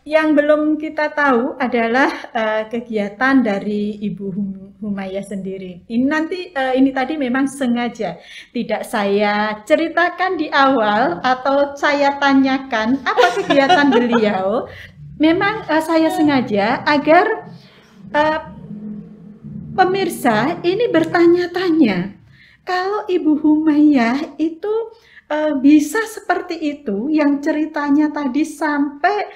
Yang belum kita tahu adalah kegiatan dari Ibu Humayah sendiri. Ini nanti ini tadi memang sengaja tidak saya ceritakan di awal atau saya tanyakan apa kegiatan beliau. Memang saya sengaja agar uh, pemirsa ini bertanya-tanya, kalau Ibu Humayah itu bisa seperti itu, yang ceritanya tadi sampai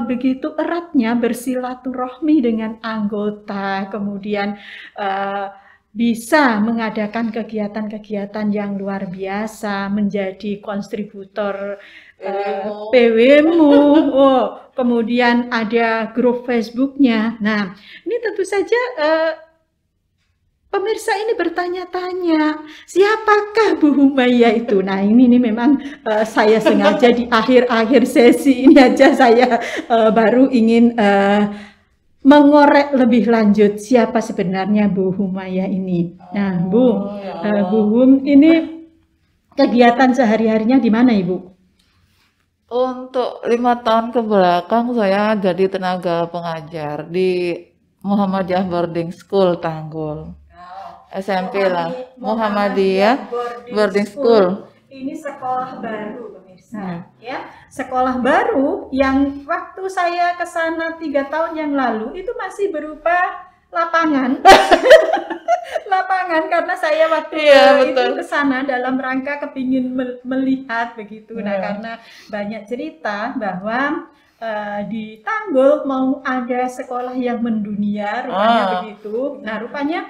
begitu eratnya bersilaturahmi dengan anggota, kemudian bisa mengadakan kegiatan-kegiatan yang luar biasa, menjadi kontributor PW-mu, kemudian ada grup Facebook-nya. Nah, ini tentu saja pemirsa ini bertanya-tanya, siapakah Bu Humayah itu? Nah, ini memang saya sengaja di akhir-akhir sesi ini aja saya baru ingin mengorek lebih lanjut siapa sebenarnya Bu Humayah ini. Nah, Bu Hum ini kegiatan sehari-harinya di mana, Ibu? Untuk 5 tahun ke belakang saya jadi tenaga pengajar di Muhammadiyah Boarding School Tanggul. SMP lah, Muhammadiyah Boarding School. Ini sekolah baru, pemirsa. Ya, sekolah baru yang waktu saya ke sana 3 tahun yang lalu itu masih berupa lapangan. Lapangan karena saya waktu itu ke sana dalam rangka kepingin melihat begitu. Nah, karena banyak cerita bahwa di Tanggul mau ada sekolah yang mendunia, rupanya begitu. Nah, rupanya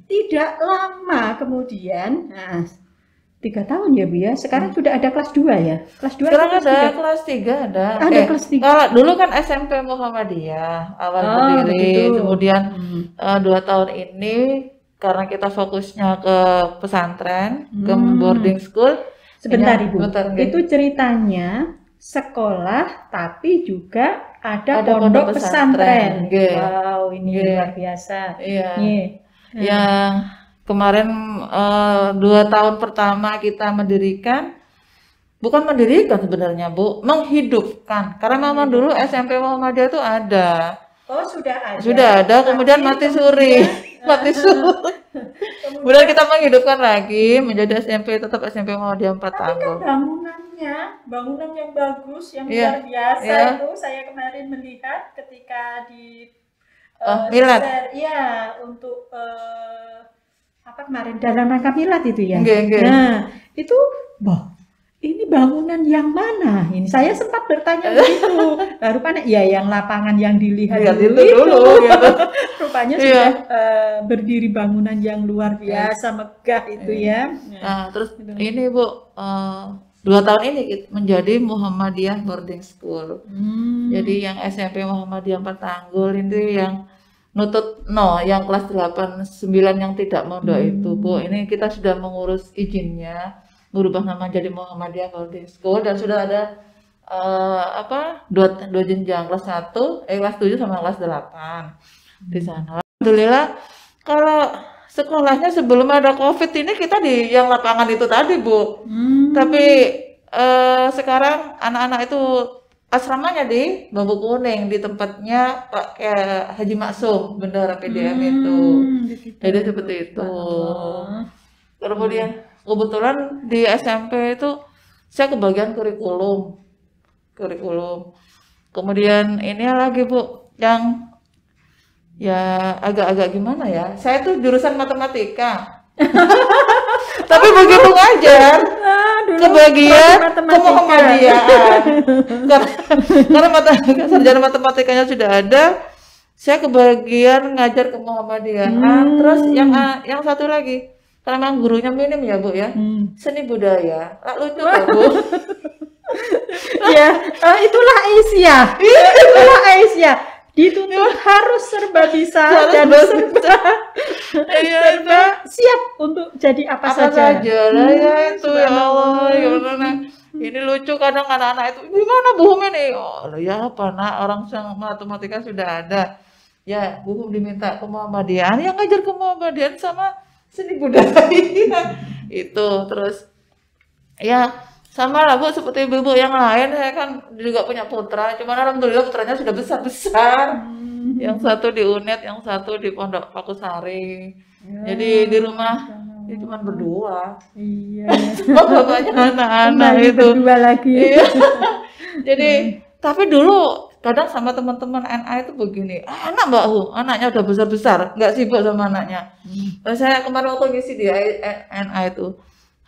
tidak lama kemudian, 3 tahun ya Bu ya, sekarang sudah ada kelas 2 ya? Kelas 2 sekarang ada 3? Kelas 3 ada. Ada kelas 3. Kalau dulu kan SMP Muhammadiyah awal berdiri, kemudian 2 tahun ini karena kita fokusnya ke pesantren, ke boarding school. Sebentar Ibu, itu ceritanya sekolah tapi juga ada pondok pesantren. Wow, ini luar biasa. Yang kemarin 2 tahun pertama kita mendirikan, bukan mendirikan sebenarnya Bu, menghidupkan. Karena memang dulu SMP Muhammadiyah itu ada. Oh, sudah ada. Sudah ada, kemudian mati suri. Mati suri. Kemudian kita menghidupkan lagi menjadi SMP, tetap SMP Muhammadiyah 4 Tanggul. Tapi kan bangunan yang bagus, yang luar biasa itu saya kemarin melihat ketika di milad. Ya, untuk apa kemarin dalam rangka milad itu ya. Nah, itu ini bangunan yang mana? Ini saya sempat bertanya begitu. Rupanya ya yang lapangan yang dilihat dulu gitu. Rupanya sudah berdiri bangunan yang luar biasa megah itu ya. Nah, terus ini Bu 2 tahun ini menjadi Muhammadiyah Boarding School. Jadi yang SMP Muhammadiyah 4 Tanggul ini yang nutut yang kelas 8, 9 yang tidak mondok itu Bu. Ini kita sudah mengurus izinnya, berubah nama jadi Muhammadiyah Boarding School dan sudah ada dua jenjang, kelas 7 sama kelas 8 di sana. Alhamdulillah kalau sekolahnya sebelum ada COVID ini kita di yang lapangan itu tadi Bu. Tapi sekarang anak-anak itu asramanya di Bambu Kuning di tempatnya Pak Haji Maksum bendahara PDM itu. Jadi seperti itu. Kemudian kebetulan di SMP itu saya kebagian kurikulum. Kemudian ini lagi Bu yang ya agak-agak gimana ya? Saya tuh jurusan matematika. Tapi begitu ngajar kebagian ke Muhammadiyah karena sarjana matematikanya sudah ada, saya kebagian ngajar ke Muhammadiyah. Terus yang satu lagi karena memang gurunya minim ya Bu ya, seni budaya lucu ya Bu. Ya itulah Aisyah dituntut harus serba bisa dan serba siap untuk jadi apa saja lah ya itu ya Allah gimana. Ini lucu kadang anak-anak itu gimana Bu Hum ini, ya apa nak orang yang matematika sudah ada ya Bu Hum diminta ke Muhammadiyah yang ngajar ke Muhammadiyah sama seni budaya itu. Terus ya Sama lah Bu, seperti ibu-ibu yang lain, saya kan juga punya putra, cuman alhamdulillah putranya sudah besar-besar. Yang satu di UNED, yang satu di Pondok Pakusari. Jadi di rumah ya cuma berdua. Iya. Bapaknya anak-anak Kembali itu. berdua lagi. Iya. Jadi, tapi dulu kadang sama teman-teman NA itu begini, anak Mbak Hu, anaknya udah besar-besar, nggak sibuk sama anaknya. Saya kemarin waktu ngisi di NA itu,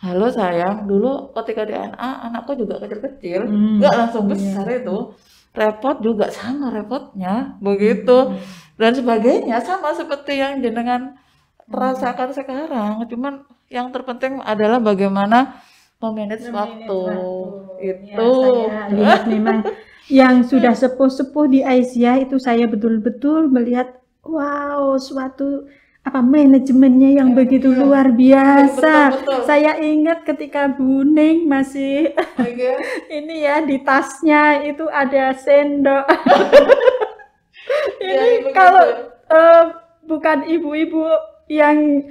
halo sayang, dulu ketika di NA anakku juga kecil-kecil, nggak langsung besar itu, repot juga sama repotnya, begitu dan sebagainya, sama seperti yang jenengan rasakan sekarang. Cuman yang terpenting adalah bagaimana memanage waktu. Itu. Ya, saya lihat memang yang sudah sepuh-sepuh di Aisyah itu saya betul-betul melihat wow, suatu manajemennya yang begitu luar biasa. Betul. Saya ingat ketika Bu Ning masih ini ya, di tasnya itu ada sendok. Ini kalau bukan ibu-ibu yang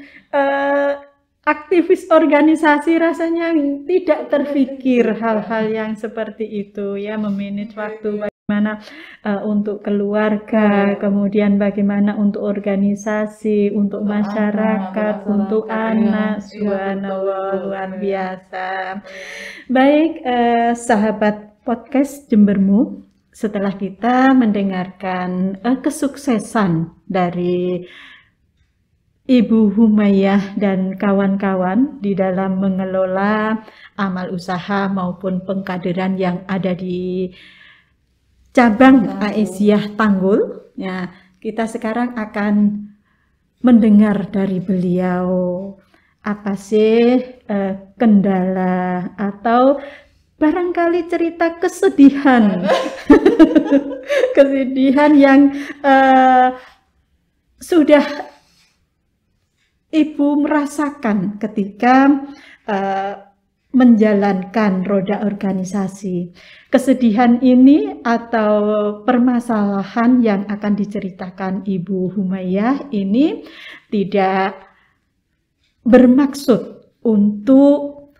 aktivis organisasi, rasanya tidak terpikir hal-hal yang seperti itu ya, memanage waktu, bagaimana untuk keluarga, kemudian bagaimana untuk organisasi, untuk masyarakat, untuk anak. Subhanallah, luar biasa. Baik, sahabat podcast Jembermu, setelah kita mendengarkan kesuksesan dari Ibu Humayyah dan kawan-kawan di dalam mengelola amal usaha maupun pengkaderan yang ada di cabang Aisyah Tanggul. Ya, kita sekarang akan mendengar dari beliau apa sih kendala atau barangkali cerita kesedihan, kesedihan yang sudah Ibu merasakan ketika menjalankan roda organisasi. Kesedihan ini atau permasalahan yang akan diceritakan Ibu Humayyah ini tidak bermaksud untuk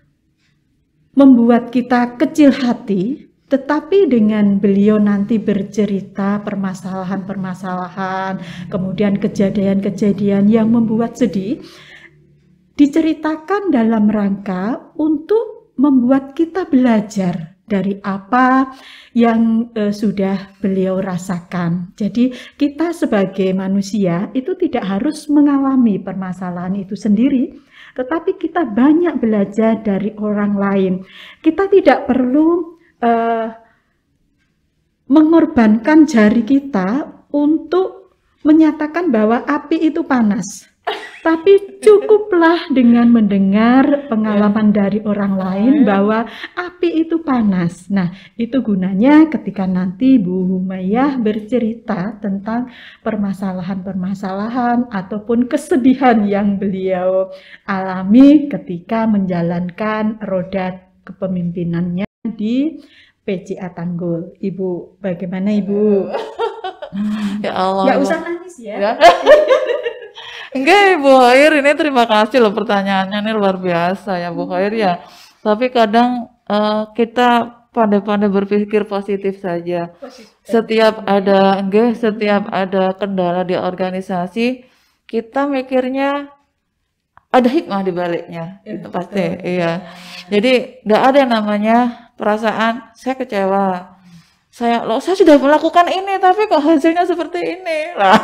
membuat kita kecil hati, tetapi dengan beliau nanti bercerita permasalahan-permasalahan, kemudian kejadian-kejadian yang membuat sedih, diceritakan dalam rangka untuk membuat kita belajar dari apa yang sudah beliau rasakan. Jadi kita sebagai manusia itu tidak harus mengalami permasalahan itu sendiri, tetapi kita banyak belajar dari orang lain. Kita tidak perlu mengorbankan jari kita untuk menyatakan bahwa api itu panas. Tapi cukuplah dengan mendengar pengalaman dari orang lain bahwa api itu panas. Nah, itu gunanya ketika nanti Bu Humayyah bercerita tentang permasalahan-permasalahan ataupun kesedihan yang beliau alami ketika menjalankan roda kepemimpinannya di PCA Tanggul. Ibu, bagaimana Ibu? Ya Allah. Nggak usah nangis ya. Enggak, Bu Khair, ini terima kasih loh, pertanyaannya ini luar biasa ya Bu Khair ya. Tapi kadang kita pandai-pandai berpikir positif saja. Setiap ada kendala di organisasi, kita mikirnya ada hikmah di baliknya, itu pasti. Iya. Jadi nggak ada yang namanya perasaan saya kecewa. Saya sudah melakukan ini tapi kok hasilnya seperti ini. Lah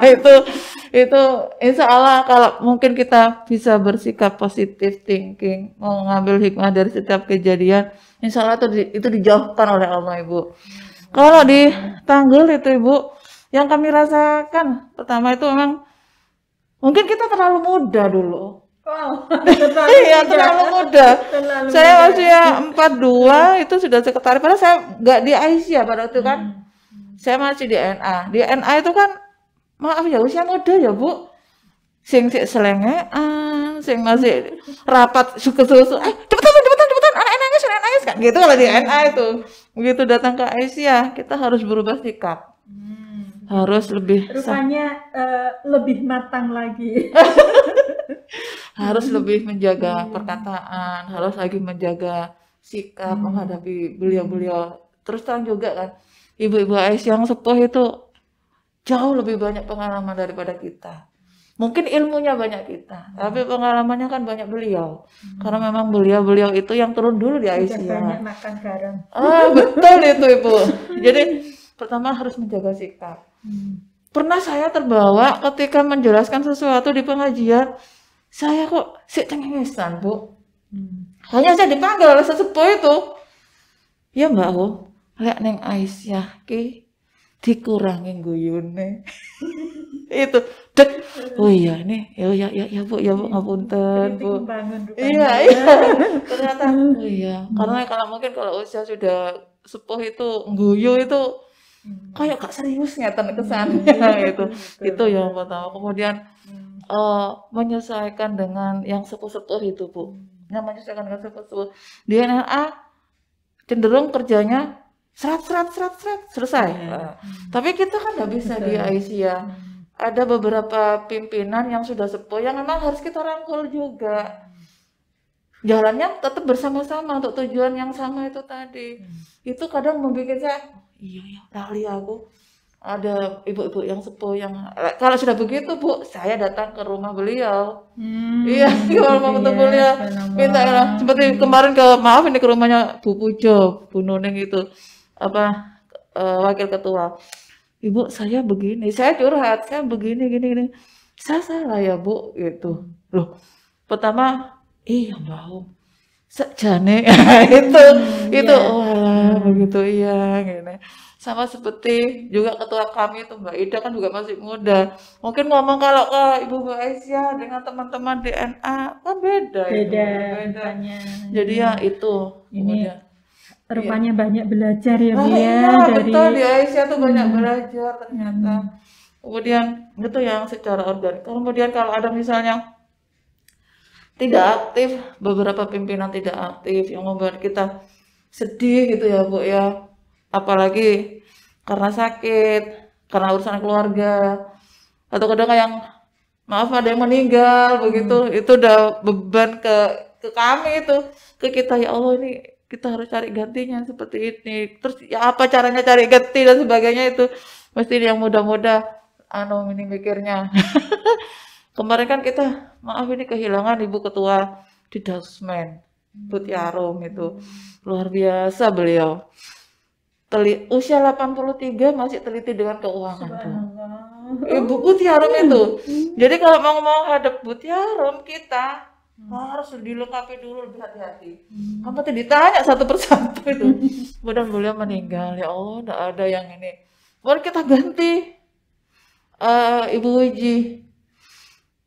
itu insya Allah kalau mungkin kita bisa bersikap positif thinking, mau ngambil hikmah dari setiap kejadian, insya Allah itu dijauhkan oleh Allah Ibu. Kalau di Tanggul itu Ibu, yang kami rasakan pertama itu memang mungkin kita terlalu muda dulu. Wow, terlalu muda. Saya masih 42 itu sudah sekretaris. Padahal saya nggak di Aisyah pada waktu kan. Saya masih di NA. Di NA itu kan, maaf ya usia muda ya Bu. Sing selengean, sing masih rapat susu. Cepetan, anak nangis kan. Gitu kalau di NA itu. Begitu datang ke Aisyah, kita harus berubah sikap. Harus lebih. Rupanya lebih matang lagi. Harus lebih menjaga perkataan, harus lagi menjaga sikap menghadapi beliau-beliau. Terus terang juga kan, ibu-ibu Aisyah yang sepuh itu jauh lebih banyak pengalaman daripada kita. Mungkin ilmunya banyak kita, tapi pengalamannya kan banyak beliau. Karena memang beliau-beliau itu yang turun dulu di Sudah Aisyah. banyak makan garam. Betul itu Ibu. Jadi pertama harus menjaga sikap. Pernah saya terbawa ketika menjelaskan sesuatu di pengajian, saya kok cengengesan Bu. Hanya saya dipanggil oleh sesepuh itu. Ya Mbak Bu, lek neng Aisyah ki dikurangin guyune. Itu dek. Oh iya nih, ya Bu ngapunten Bu. Iya. Ternyata oh iya, karena kalau usia sudah sepuh itu guyu itu kayak gak serius ngeten kesannya itu yang pertama. Kemudian menyesuaikan dengan yang sepuh-sepuh itu Bu. Yang menyesuaikan dengan sepuh-sepuh. Di NLA cenderung kerjanya serat selesai. Tapi kita kan nggak bisa di Aisyah. Ada beberapa pimpinan yang sudah sepuh yang memang harus kita rangkul juga. Jalannya tetap bersama-sama untuk tujuan yang sama itu tadi. Itu kadang membuat saya, iya kali aku ada ibu-ibu yang sepuh yang kalau sudah begitu Bu, saya datang ke rumah beliau. Iya, kalau mau ketemu beliau, minta seperti kemarin ke rumahnya Bu Pujo, Bu Nuning itu wakil ketua. Ibu saya begini, saya curhat, saya begini gini. Saya salah ya Bu gitu. Loh, pertama iya Mbak sejane itu walah begitu iya gini. Sama seperti juga ketua kami itu Mbak Ida kan juga masih muda. Mungkin ngomong kalau ke Ibu Mbak Aisyah dengan teman-teman DNA kan beda. Jadi ya itu ini rupanya banyak belajar ya Bu ya dari betul di Aisyah tuh banyak belajar ternyata. Kemudian itu yang secara organik. Kemudian kalau ada misalnya tidak aktif, beberapa pimpinan tidak aktif yang membuat kita sedih gitu ya Bu ya. Apalagi karena sakit, karena urusan keluarga, atau kadang yang maaf ada yang meninggal begitu, itu udah beban ke kami itu, ke kita ya Allah ini kita harus cari gantinya seperti ini. Terus ya apa caranya cari ganti dan sebagainya itu mesti yang muda-muda ini mikirnya. Kemarin kan kita maaf ini kehilangan Ibu Ketua di Dasmen, Bu Tiarum itu luar biasa beliau. Usia 83 masih teliti dengan keuangan Bu. Ibu Tiarum itu. Jadi kalau mau hadap Bu Tiarum kita harus dilengkapi dulu, lebih hati-hati. Kamu tadi ditanya satu persatu itu. Kemudian beliau meninggal, ya Allah, tidak ada yang ini. Baru kita ganti Ibu Wiji.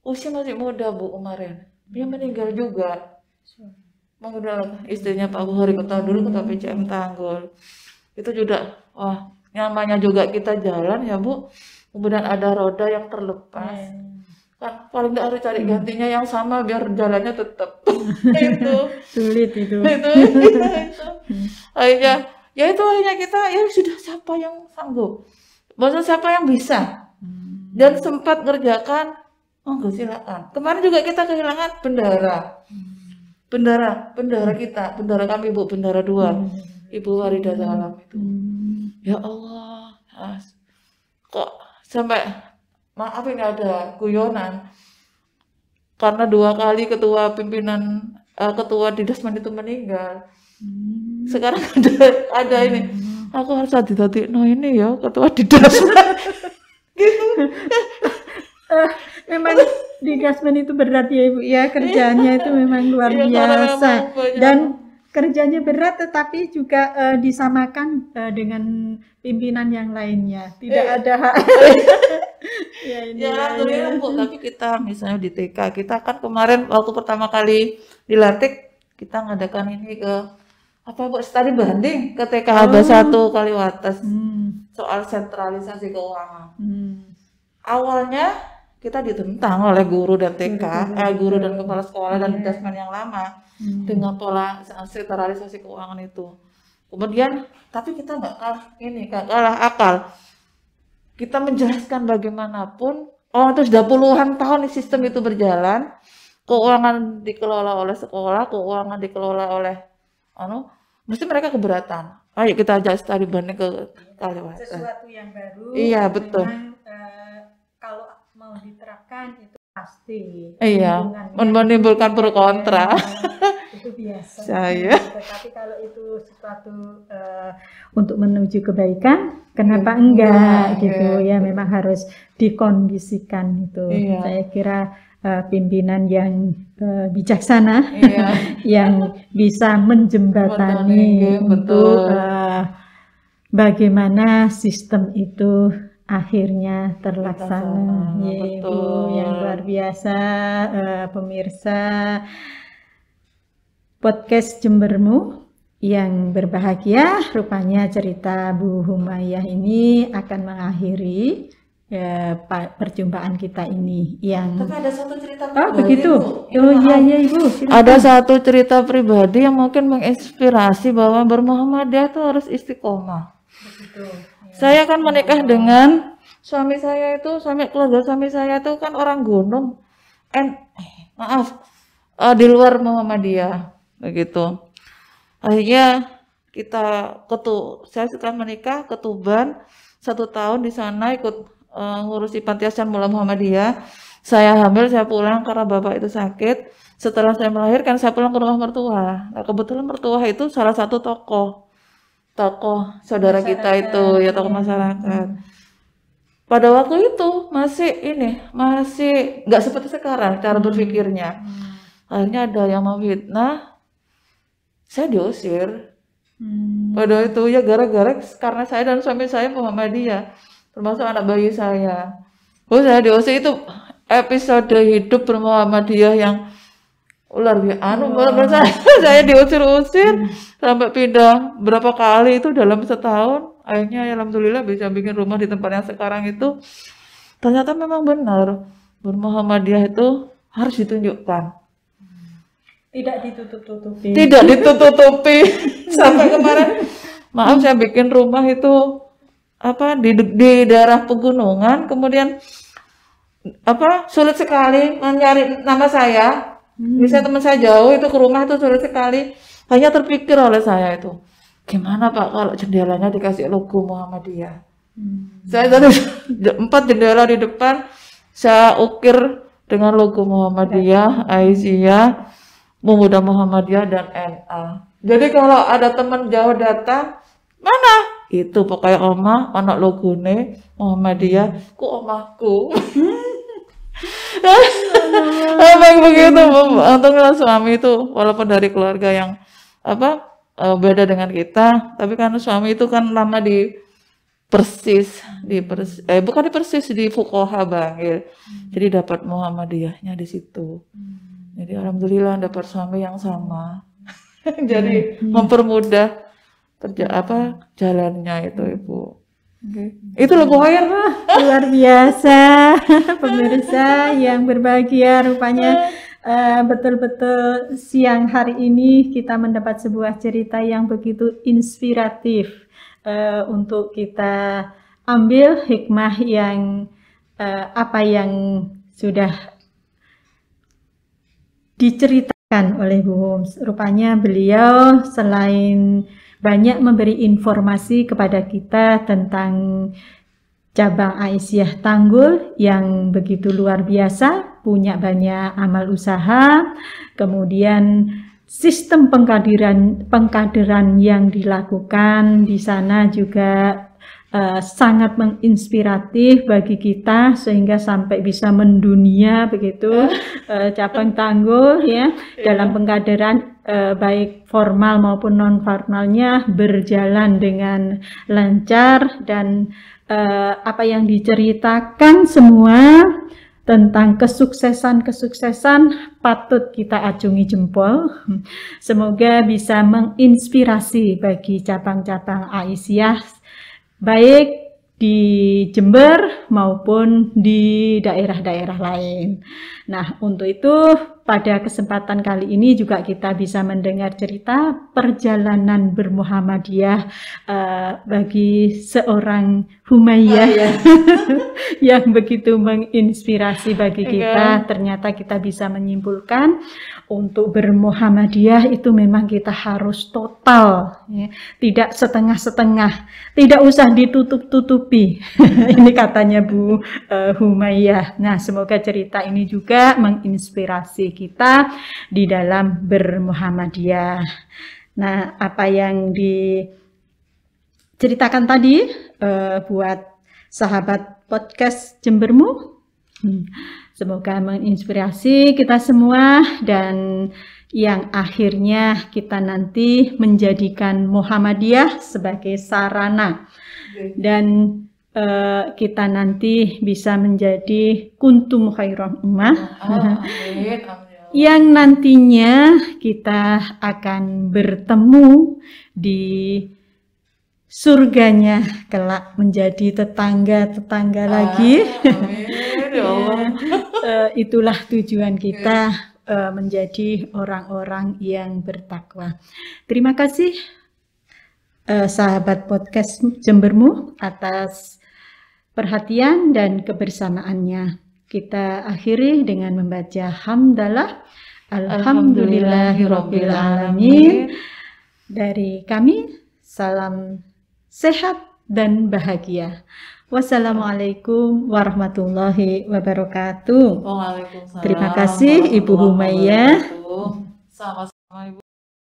Usia masih muda Bu kemarin. Dia meninggal juga. Mengenal istrinya Pak Buhari dulu ketua PCM Tanggul. Itu juga, wah namanya juga kita jalan ya Bu. Kemudian ada roda yang terlepas. Kan paling tidak harus cari gantinya yang sama biar jalannya tetap. Itu sulit itu. Akhirnya kita ya sudah siapa yang sanggup. Maksudnya siapa yang bisa. Dan sempat ngerjakan, silakan. Kemarin juga kita kehilangan bendara kita, bendara kami Bu, bendara 2, Ibu Waridah Salam itu. Ya Allah, kok sampai maaf ini ada guyonan karena 2 kali ketua pimpinan ketua di Dasman itu meninggal. Sekarang ada ini, aku harus hati-hati ini ya ketua di Dasman. Gitu. Memang di Dasman itu berat ya Ibu ya, kerjanya itu memang luar biasa dan kerjanya berat tetapi juga disamakan dengan pimpinan yang lainnya, tidak ada hak. Alhamdulillah Bu, tapi kita misalnya di TK kita kan kemarin waktu pertama kali dilantik kita ngadakan ini ke studi banding ke TK 1 Kaliwates soal sentralisasi keuangan. Awalnya kita ditentang oleh guru dan TK, guru dan kepala sekolah dan Dasman yang lama dengan pola sentralisasi keuangan itu. Kemudian, tapi kita nggak kalah akal. Kita menjelaskan bagaimanapun, itu sudah puluhan tahun sistem itu berjalan, keuangan dikelola oleh sekolah, keuangan dikelola oleh mesti mereka keberatan. Ayo kita ajak study banding ke Kalimantan. Sesuatu yang baru. Iya, betul. Memang, kalau mau diterapkan itu pasti. Iya, menimbulkan pro kontra. Itu biasa. Saya. Tapi kalau itu sesuatu untuk menuju kebaikan, kenapa enggak gitu ya? Memang harus dikondisikan itu. Iya. Saya kira pimpinan yang bijaksana, yang bisa menjembatani untuk bagaimana sistem itu akhirnya terlaksana. Ya, Ibu yang luar biasa, pemirsa podcast Jembermu yang berbahagia, rupanya cerita Bu Humayyah ini akan mengakhiri perjumpaan kita ini yang. Tapi ada satu cerita pribadi. Begitu. Oh iya Ibu. Silakan. Ada satu cerita pribadi yang mungkin menginspirasi bahwa bermuhammadiyah itu harus istiqomah. Begitu. Ya. Saya kan menikah dengan suami saya itu, keluarga suami saya itu kan orang gunung. Di luar Muhammadiyah begitu. Akhirnya saya setelah menikah ke Tuban 1 tahun di sana ikut ngurusi panti asuhan Mula Muhammadiyah. Saya hamil, saya pulang karena bapak itu sakit. Setelah saya melahirkan, saya pulang ke rumah mertua. Nah, kebetulan mertua itu salah satu tokoh saudara kita itu, ya tokoh masyarakat. Pada waktu itu masih nggak seperti sekarang cara berpikirnya. Akhirnya ada yang memfitnah, saya diusir. Pada itu ya gara-gara karena saya dan suami saya Muhammadiyah, termasuk anak bayi saya. Saya diusir. Itu episode hidup bermuhammadiyah yang luar biasa. Saya diusir-usir sampai pindah berapa kali itu dalam setahun. Akhirnya alhamdulillah bisa bikin rumah di tempat yang sekarang itu. Ternyata memang benar bermuhammadiyah itu harus ditunjukkan. Tidak ditutup-tutupi. Sampai kemarin maaf saya bikin rumah itu di daerah pegunungan, kemudian sulit sekali mencari nama saya. Misalnya teman saya jauh itu ke rumah itu sulit sekali. Hanya terpikir oleh saya itu, gimana Pak kalau jendelanya dikasih logo Muhammadiyah. Saya tadi 4 jendela di depan saya ukir dengan logo Muhammadiyah, Aisyah, Pemuda Muhammadiyah dan NA. Jadi kalau ada teman jauh datang, mana? Itu pokoknya omah, anak logone Muhammadiyah, ku omahku. Emang begitu. Untungnya suami itu walaupun dari keluarga yang beda dengan kita, tapi kan suami itu kan lama di Fuqoha Bangil. Jadi dapat Muhammadiyahnya di situ. Jadi alhamdulillah dapat suami yang sama. Jadi mempermudah jalannya itu Ibu. Itu loh Bu Hoyer. Luar biasa pemirsa yang berbahagia, rupanya betul-betul siang hari ini kita mendapat sebuah cerita yang begitu inspiratif untuk kita ambil hikmah yang apa yang sudah diceritakan oleh Bu Hums. Rupanya beliau selain banyak memberi informasi kepada kita tentang cabang Aisyah Tanggul yang begitu luar biasa, punya banyak amal usaha, kemudian sistem pengkaderan yang dilakukan di sana juga sangat menginspiratif bagi kita sehingga sampai bisa mendunia begitu cabang Tanggul ya dalam pengkaderan baik formal maupun non formalnya berjalan dengan lancar dan apa yang diceritakan semua tentang kesuksesan patut kita acungi jempol. Semoga bisa menginspirasi bagi cabang-cabang Aisyah baik di Jember maupun di daerah-daerah lain. Nah, untuk itu pada kesempatan kali ini juga kita bisa mendengar cerita perjalanan bermuhammadiyah bagi seorang Humayyah yang begitu menginspirasi bagi kita. Ternyata kita bisa menyimpulkan untuk bermuhammadiyah itu memang kita harus total, ya. Tidak setengah-setengah, tidak usah ditutup-tutupi. Ini katanya Bu Humayyah. Nah, semoga cerita ini juga menginspirasi kita di dalam bermuhammadiyah. Nah, apa yang diceritakan tadi buat sahabat podcast Jembermu, semoga menginspirasi kita semua dan yang akhirnya kita nanti menjadikan Muhammadiyah sebagai sarana dan kita nanti bisa menjadi kuntum khairan ummah yang nantinya kita akan bertemu di surganya kelak menjadi tetangga-tetangga lagi. Itulah tujuan kita, menjadi orang-orang yang bertakwa. Terima kasih sahabat podcast Jembermu atas perhatian dan kebersamaannya. Kita akhiri dengan membaca hamdalah alhamdulillahirabbil alamin. Dari kami salam sehat dan bahagia. Wassalamualaikum warahmatullahi wabarakatuh. Waalaikumsalam. Terima kasih Ibu Humayyah. Sama-sama Ibu.